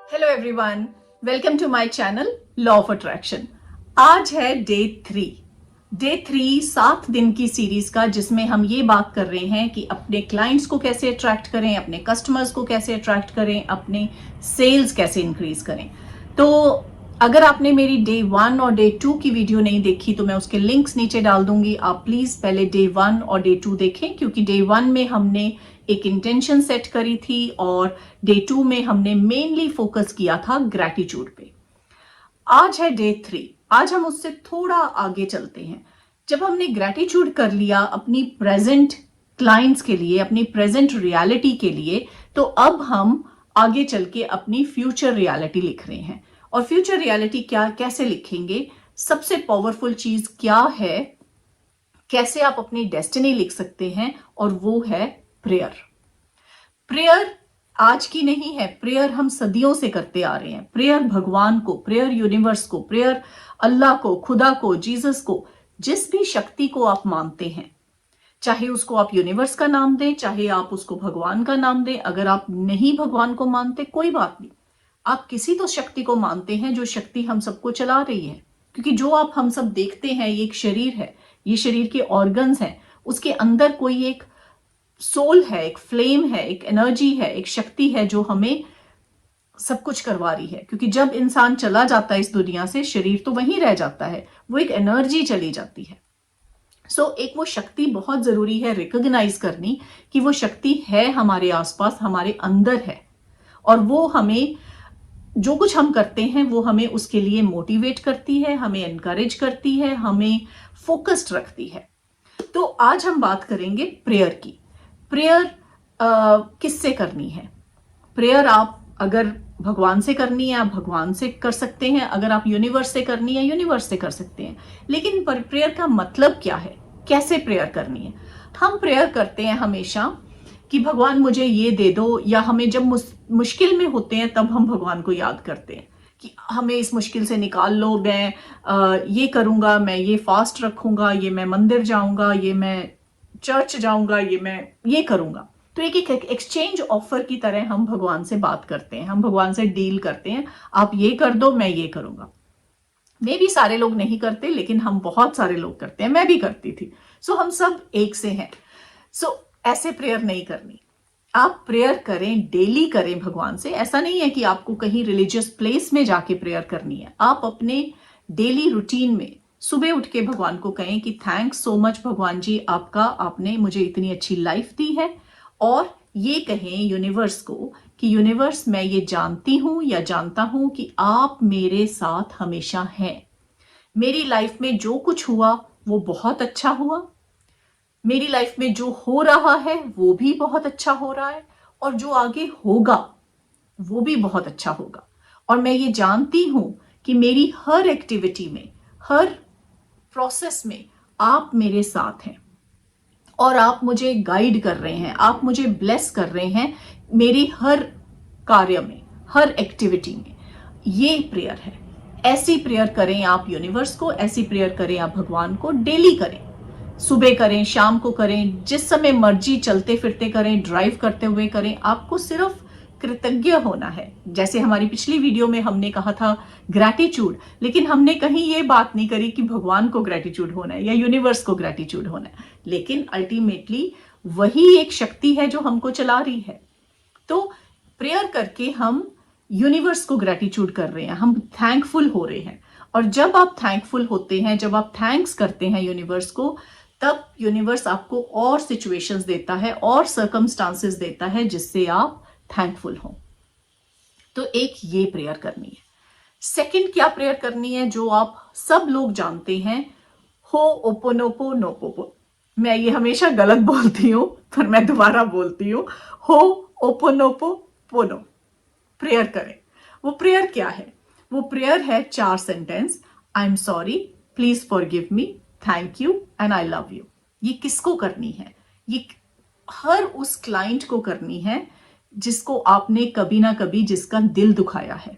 Hello everyone, welcome to my channel law of attraction. आज है day three 7 दिन की सीरीज का, जिसमें हम ये बात कर रहे हैं कि अपने क्लाइंट्स को कैसे अट्रैक्ट करें, अपने कस्टमर्स को कैसे अट्रैक्ट करें, अपने सेल्स कैसे इंक्रीज करें। तो अगर आपने मेरी डे 1 और डे 2 की वीडियो नहीं देखी तो मैं उसके लिंक्स नीचे डाल दूंगी। आप प्लीज पहले डे 1 और डे 2 देखें, क्योंकि डे 1 में हमने एक इंटेंशन सेट करी थी और डे 2 में हमने मेनली फोकस किया था ग्रैटिट्यूड पे। आज है डे 3। आज हम उससे थोड़ा आगे चलते हैं। जब हमने ग्रैटिट्यूड कर लिया अपनी प्रेजेंट क्लाइंट्स के लिए, अपनी प्रेजेंट रियलिटी के लिए, तो अब हम आगे चल के अपनी फ्यूचर रियलिटी लिख रहे हैं। और फ्यूचर रियलिटी क्या कैसे लिखेंगे, सबसे पावरफुल चीज क्या है, कैसे आप अपनी डेस्टिनी लिख सकते हैं, और वो है प्रेयर। प्रेयर आज की नहीं है, प्रेयर हम सदियों से करते आ रहे हैं। प्रेयर भगवान को, प्रेयर यूनिवर्स को, प्रेयर अल्लाह को, खुदा को, जीसस को, जिस भी शक्ति को आप मानते हैं, चाहे उसको आप यूनिवर्स का नाम दें, चाहे आप उसको भगवान का नाम दें। अगर आप नहीं भगवान को मानते, कोई बात नहीं, आप किसी तो शक्ति को मानते हैं, जो शक्ति हम सबको चला रही है। क्योंकि जो आप हम सब देखते हैं, ये एक शरीर है, ये शरीर के ऑर्गन्स हैं, उसके अंदर कोई एक सोल है, एक फ्लेम है, एक एनर्जी है, एक शक्ति है जो हमें सब कुछ करवा रही है। क्योंकि जब इंसान चला जाता है इस दुनिया से, शरीर तो वहीं रह जाता है, वो एक एनर्जी चली जाती है। एक वो शक्ति बहुत जरूरी है रिकॉग्नाइज करनी, कि वो शक्ति है हमारे आसपास, हमारे अंदर है, और वो हमें जो कुछ हम करते हैं वो हमें उसके लिए मोटिवेट करती है, हमें एनकरेज करती है, हमें फोकस्ड रखती है। तो आज हम बात करेंगे प्रेयर की। प्रेयर किससे करनी है? प्रेयर आप अगर भगवान से करनी है, आप भगवान से कर सकते हैं। अगर आप यूनिवर्स से करनी है, यूनिवर्स से कर सकते हैं। लेकिन प्रेयर का मतलब क्या है, कैसे प्रेयर करनी है? हम प्रेयर करते हैं हमेशा कि भगवान मुझे ये दे दो, या हमें जब मुश्किल में होते हैं तब हम भगवान को याद करते हैं कि हमें इस मुश्किल से निकाल लो, मैं ये करूंगा, मैं ये फास्ट रखूंगा, ये मैं मंदिर जाऊंगा, ये मैं चर्च जाऊंगा, ये मैं ये करूंगा। तो एक एक्सचेंज ऑफर की तरह हम भगवान से बात करते हैं, हम भगवान से डील करते हैं। आप ये कर दो, मैं ये करूंगा। मे भी सारे लोग नहीं करते, लेकिन हम बहुत सारे लोग करते हैं, मैं भी करती थी। हम सब एक से हैं। ऐसे प्रेयर नहीं करनी। आप प्रेयर करें, डेली करें भगवान से। ऐसा नहीं है कि आपको कहीं रिलीजियस प्लेस में जाके प्रेयर करनी है। आप अपने डेली रूटीन में सुबह उठ के भगवान को कहें कि थैंक्स सो मच भगवान जी, आपका, आपने मुझे इतनी अच्छी लाइफ दी है। और ये कहें यूनिवर्स को कि यूनिवर्स, मैं ये जानती हूं या जानता हूं कि आप मेरे साथ हमेशा हैं। मेरी लाइफ में जो कुछ हुआ वो बहुत अच्छा हुआ, मेरी लाइफ में जो हो रहा है वो भी बहुत अच्छा हो रहा है, और जो आगे होगा वो भी बहुत अच्छा होगा। और मैं ये जानती हूं कि मेरी हर एक्टिविटी में, हर प्रोसेस में आप मेरे साथ हैं, और आप मुझे गाइड कर रहे हैं, आप मुझे ब्लेस कर रहे हैं मेरी हर कार्य में, हर एक्टिविटी में। ये प्रेयर है। ऐसी प्रेयर करें आप यूनिवर्स को, ऐसी प्रेयर करें आप भगवान को। डेली करें, सुबह करें, शाम को करें, जिस समय मर्जी, चलते फिरते करें, ड्राइव करते हुए करें। आपको सिर्फ कृतज्ञ होना है। जैसे हमारी पिछली वीडियो में हमने कहा था ग्रैटिट्यूड, लेकिन हमने कहीं ये बात नहीं करी कि भगवान को ग्रैटिट्यूड होना है या यूनिवर्स को ग्रैटिट्यूड होना है। लेकिन अल्टीमेटली वही एक शक्ति है जो हमको चला रही है। तो प्रेयर करके हम यूनिवर्स को ग्रैटिट्यूड कर रहे हैं, हम थैंकफुल हो रहे हैं। और जब आप थैंकफुल होते हैं, जब आप थैंक्स करते हैं यूनिवर्स को, तब यूनिवर्स आपको और सिचुएशंस देता है और सर्कमस्टांसेस देता है जिससे आप थैंकफुल हो। तो एक ये प्रेयर करनी है। सेकंड क्या प्रेयर करनी है, जो आप सब लोग जानते हैं, हो ओपोनोपो नोपोपो। मैं ये हमेशा गलत बोलती हूं, पर मैं दोबारा बोलती हूं, हो ओपोनोपो पोनो। प्रेयर करें। वो प्रेयर क्या है? वो प्रेयर है 4 sentence. I am sorry, please forgive me, thank you and I love you. ये किसको करनी है? ये हर उस क्लाइंट को करनी है जिसको आपने कभी ना कभी, जिसका दिल दुखाया है।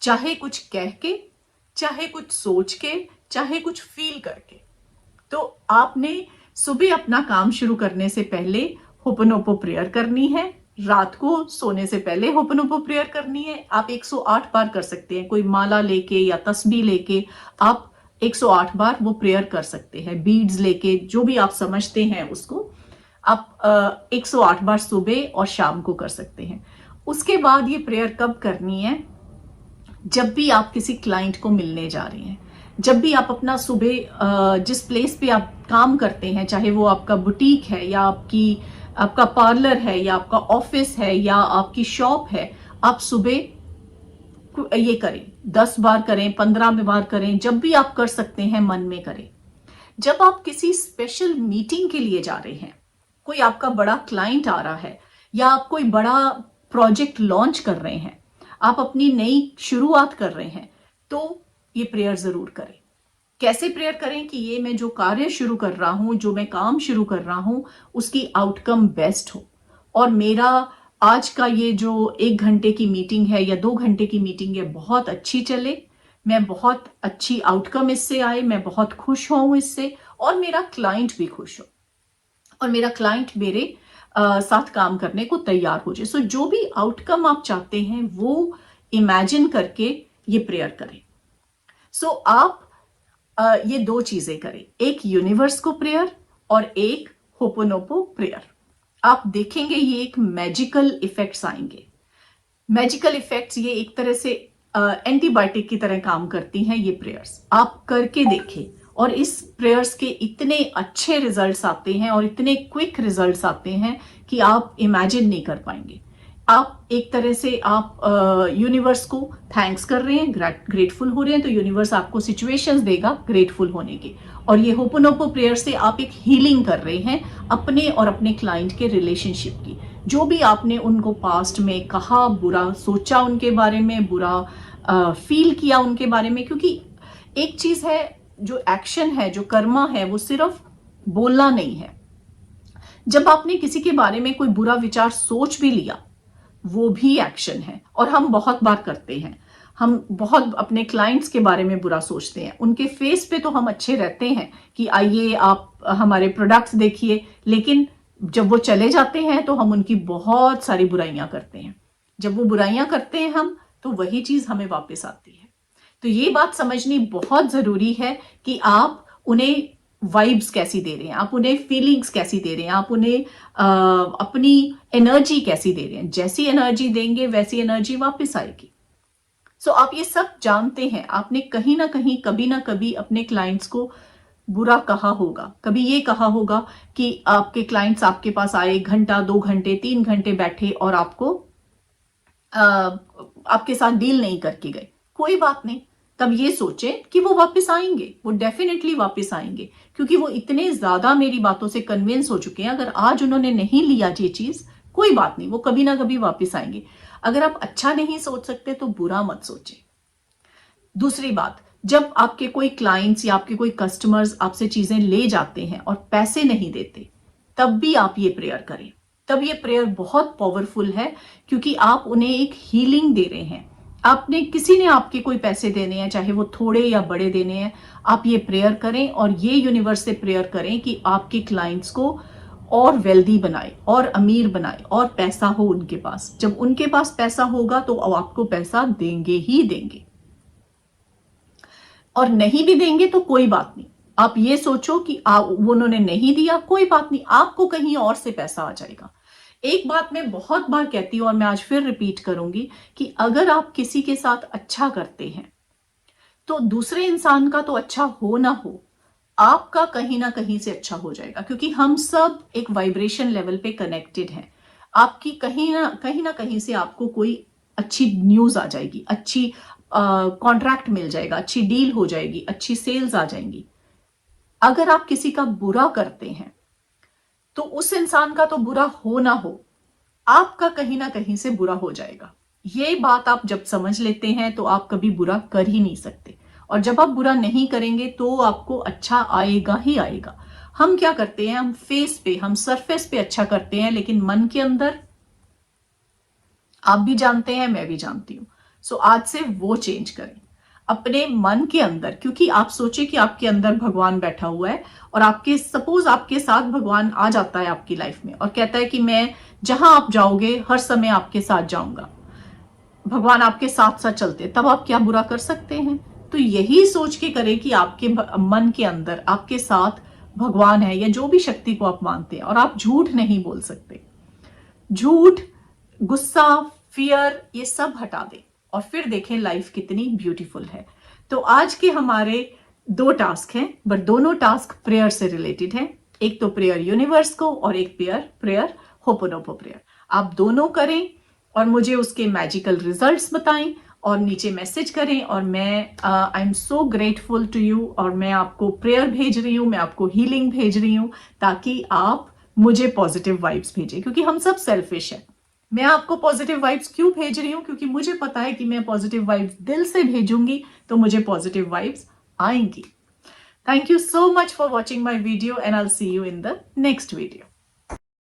चाहे कुछ कह के, चाहे कुछ सोच के, चाहे कुछ फील करके। तो आपने सुबह अपना काम शुरू करने से पहले होपोनोपो प्रेयर करनी है, रात को सोने से पहले होपनोपो प्रेयर करनी है। आप 108 बार कर सकते हैं, कोई माला लेके या तस्बीह लेके आप 108 बार वो प्रेयर कर सकते हैं। बीड्स लेके, जो भी आप समझते हैं उसको आप 108 बार सुबह और शाम को कर सकते हैं। उसके बाद ये प्रेयर कब करनी है? जब भी आप किसी क्लाइंट को मिलने जा रहे हैं, जब भी आप अपना सुबह जिस प्लेस पे आप काम करते हैं, चाहे वो आपका बुटीक है या आपका पार्लर है या आपका ऑफिस है या आपकी शॉप है, आप सुबह ये करें, 10 बार करें, 15 बार करें, जब भी आप कर सकते हैं मन में करें। जब आप किसी स्पेशल मीटिंग के लिए जा रहे हैं, कोई आपका बड़ा क्लाइंट आ रहा है या आप कोई बड़ा प्रोजेक्ट लॉन्च कर रहे हैं, आप अपनी नई शुरुआत कर रहे हैं, तो ये प्रेयर जरूर करें। कैसे प्रेयर करें कि ये मैं जो कार्य शुरू कर रहा हूं, जो मैं काम शुरू कर रहा हूं, उसकी आउटकम बेस्ट हो और मेरा आज का ये जो 1 घंटे की मीटिंग है या 2 घंटे की मीटिंग है बहुत अच्छी चले, मैं बहुत अच्छी आउटकम इससे आए, मैं बहुत खुश हूं इससे और मेरा क्लाइंट भी खुश हो और मेरा क्लाइंट मेरे साथ काम करने को तैयार हो जाए। सो जो भी आउटकम आप चाहते हैं वो इमेजिन करके ये प्रेयर करें। सो आप ये 2 चीजें करें, एक यूनिवर्स को प्रेयर और एक होपोनोपो प्रेयर। आप देखेंगे ये एक मैजिकल इफेक्ट्स आएंगे। मैजिकल इफेक्ट्स ये एक तरह से एंटीबायोटिक की तरह काम करती हैं ये प्रेयर्स। आप करके देखें और इस प्रेयर्स के इतने अच्छे रिजल्ट्स आते हैं और इतने क्विक रिजल्ट्स आते हैं कि आप इमेजिन नहीं कर पाएंगे। आप एक तरह से आप यूनिवर्स को थैंक्स कर रहे हैं, ग्रेटफुल हो रहे हैं, तो यूनिवर्स आपको सिचुएशंस देगा ग्रेटफुल होने की। और ये होपोनोपो प्रेयर से आप एक हीलिंग कर रहे हैं अपने और अपने क्लाइंट के रिलेशनशिप की। जो भी आपने उनको पास्ट में कहा, बुरा सोचा उनके बारे में, बुरा फील किया उनके बारे में, क्योंकि एक चीज है जो एक्शन है, जो कर्मा है, वो सिर्फ बोलना नहीं है। जब आपने किसी के बारे में कोई बुरा विचार सोच भी लिया, वो भी एक्शन है और हम बहुत बार करते हैं। हम बहुत अपने क्लाइंट्स के बारे में बुरा सोचते हैं, उनके फेस पे तो हम अच्छे रहते हैं कि आइए आप हमारे प्रोडक्ट्स देखिए, लेकिन जब वो चले जाते हैं तो हम उनकी बहुत सारी बुराइयां करते हैं। जब वो बुराइयां करते हैं हम, तो वही चीज हमें वापस आती है। तो ये बात समझनी बहुत जरूरी है कि आप उन्हें वाइब्स कैसी दे रहे हैं, आप उन्हें फीलिंग्स कैसी दे रहे हैं, आप उन्हें अपनी एनर्जी कैसी दे रहे हैं। जैसी एनर्जी देंगे वैसी एनर्जी वापस आएगी। सो आप ये सब जानते हैं, आपने कहीं ना कहीं कभी ना कभी अपने क्लाइंट्स को बुरा कहा होगा। कभी ये कहा होगा कि आपके क्लाइंट्स आपके पास आए, घंटा, 2 घंटे, 3 घंटे बैठे और आपके साथ डील नहीं करके गए। कोई बात नहीं, तब ये सोचें कि वो वापस आएंगे, वो डेफिनेटली वापस आएंगे, क्योंकि वो इतने ज्यादा मेरी बातों से कन्विंस हो चुके हैं। अगर आज उन्होंने नहीं लिया ये चीज, कोई बात नहीं, वो कभी ना कभी वापस आएंगे। अगर आप अच्छा नहीं सोच सकते तो बुरा मत सोचें। दूसरी बात, जब आपके कोई क्लाइंट्स या आपके कोई कस्टमर्स आपसे चीजें ले जाते हैं और पैसे नहीं देते, तब भी आप ये प्रेयर करें। तब ये प्रेयर बहुत पावरफुल है, क्योंकि आप उन्हें एक हीलिंग दे रहे हैं। आपने किसी ने आपके कोई पैसे देने हैं, चाहे वो थोड़े या बड़े देने हैं, आप ये प्रेयर करें और ये यूनिवर्स से प्रेयर करें कि आपके क्लाइंट्स को और वेल्दी बनाए और अमीर बनाए और पैसा हो उनके पास। जब उनके पास पैसा होगा तो आपको पैसा देंगे ही देंगे, और नहीं भी देंगे तो कोई बात नहीं। आप ये सोचो कि वो उन्होंने नहीं दिया, कोई बात नहीं, आपको कहीं और से पैसा आ जाएगा। एक बात मैं बहुत बार कहती हूं और मैं आज फिर रिपीट करूंगी कि अगर आप किसी के साथ अच्छा करते हैं तो दूसरे इंसान का तो अच्छा हो ना हो, आपका कहीं ना कहीं से अच्छा हो जाएगा, क्योंकि हम सब एक वाइब्रेशन लेवल पे कनेक्टेड हैं। आपकी कहीं ना कहीं से आपको कोई अच्छी न्यूज आ जाएगी, अच्छी कॉन्ट्रैक्ट मिल जाएगा, अच्छी डील हो जाएगी, अच्छी सेल्स आ जाएंगी। अगर आप किसी का बुरा करते हैं तो उस इंसान का तो बुरा हो ना हो, आपका कहीं ना कहीं से बुरा हो जाएगा। ये बात आप जब समझ लेते हैं तो आप कभी बुरा कर ही नहीं सकते, और जब आप बुरा नहीं करेंगे तो आपको अच्छा आएगा ही आएगा। हम क्या करते हैं, हम फेस पे, हम सरफेस पे अच्छा करते हैं, लेकिन मन के अंदर, आप भी जानते हैं, मैं भी जानती हूं। सो आज से वो चेंज करें। अपने मन के अंदर, क्योंकि आप सोचे कि आपके अंदर भगवान बैठा हुआ है और आपके सपोज आपके साथ भगवान आ जाता है आपकी लाइफ में और कहता है कि मैं जहां आप जाओगे हर समय आपके साथ जाऊंगा, भगवान आपके साथ साथ चलते, तब आप क्या बुरा कर सकते हैं? तो यही सोच के करें कि आपके मन के अंदर आपके साथ भगवान है या जो भी शक्ति को आप मानते हैं, और आप झूठ नहीं बोल सकते। झूठ, गुस्सा, फियर, ये सब हटा दें और फिर देखें लाइफ कितनी ब्यूटीफुल है। तो आज के हमारे 2 टास्क हैं, बट दोनों टास्क प्रेयर से रिलेटेड हैं। एक तो प्रेयर यूनिवर्स को और एक प्रेयर होपोनोपो प्रेयर। आप दोनों करें और मुझे उसके मैजिकल रिजल्ट्स बताएं और नीचे मैसेज करें, और मैं I am so grateful to you, और मैं आपको प्रेयर भेज रही हूँ, मैं आपको हीलिंग भेज रही हूँ, ताकि आप मुझे पॉजिटिव वाइब्स भेजें, क्योंकि हम सब सेल्फिश हैं। मैं आपको पॉजिटिव वाइब्स क्यों भेज रही हूँ? क्योंकि मुझे पता है कि मैं पॉजिटिव वाइब्स दिल से भेजूंगी तो मुझे पॉजिटिव वाइब्स आएंगी। Thank you so much for watching my video, and I'll see you in the next video.